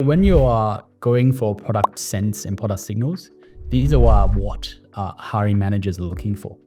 when you are going for product sense and product signals, these are what hiring managers are looking for.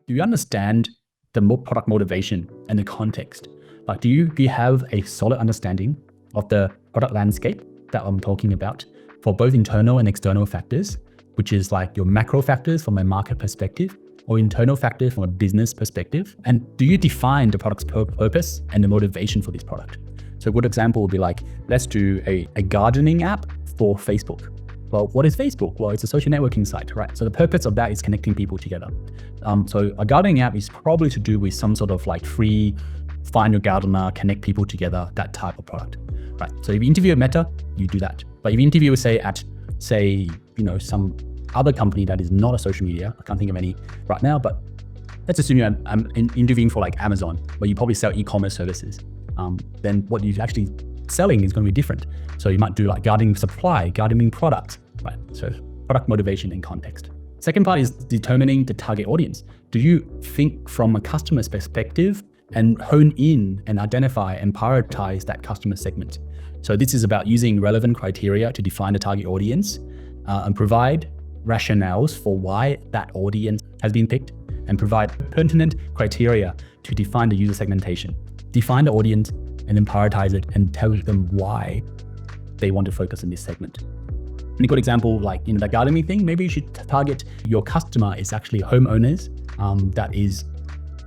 Do you understand the product motivation and the context? Like, do you have a solid understanding of the product landscape that I'm talking about for both internal and external factors, which is like your macro factors from a market perspective or internal factors from a business perspective? And do you define the product's purpose and the motivation for this product? So a good example would be like, let's do a gardening app for Facebook. Well, what is Facebook? Well, it's a social networking site, right? So the purpose of that is connecting people together. So a gardening app is probably to do with some sort of like free, find your gardener, connect people together, that type of product, right? So if you interview at Meta, you do that. But if you interview, say, some other company that is not a social media, I can't think of any right now, but let's assume I'm interviewing for like Amazon, but you probably sell e-commerce services. Then what you're actually selling is going to be different. So you might do like gardening supply, gardening products, right? So product motivation and context. Second part is determining the target audience. Do you think from a customer's perspective and hone in and identify and prioritize that customer segment? So this is about using relevant criteria to define the target audience and provide rationales for why that audience has been picked, and provide pertinent criteria to define the user segmentation. Define the audience and then prioritize it and tell them why they want to focus on this segment. And a good example, like the gardening thing, maybe you should target your customer is actually homeowners that is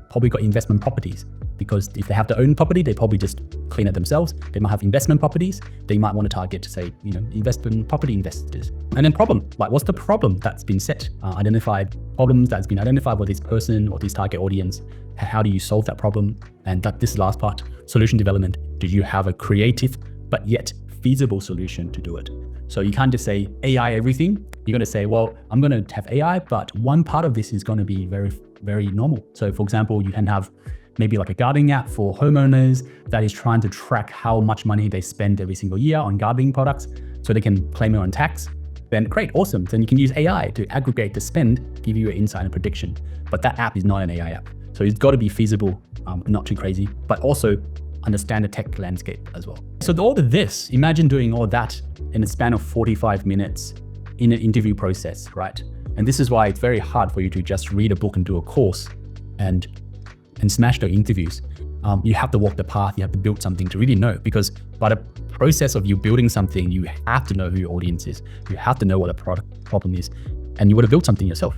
probably got investment properties, because if they have their own property, they probably just clean it themselves. They might have investment properties. They might want to target, say, investment property investors. And then problem, like what's the problem that's been set? Identified problems that's been identified with this person or this target audience. How do you solve that problem? And this last part, solution development. Do you have a creative but yet feasible solution to do it? So you can't just say AI everything. You're going to say, well, I'm going to have AI, but one part of this is going to be very, very normal. So for example, you can have maybe like a gardening app for homeowners that is trying to track how much money they spend every single year on gardening products so they can claim it on tax. Then great, awesome. Then you can use AI to aggregate the spend, give you an insight and prediction. But that app is not an AI app. So it's got to be feasible, not too crazy, but also understand the tech landscape as well. So all of this, imagine doing all that in a span of 45 minutes in an interview process, right? And this is why it's very hard for you to just read a book and do a course and smash the interviews. You have to walk the path, you have to build something to really know, because by the process of you building something, you have to know who your audience is. You have to know what the product problem is, and you want to build something yourself.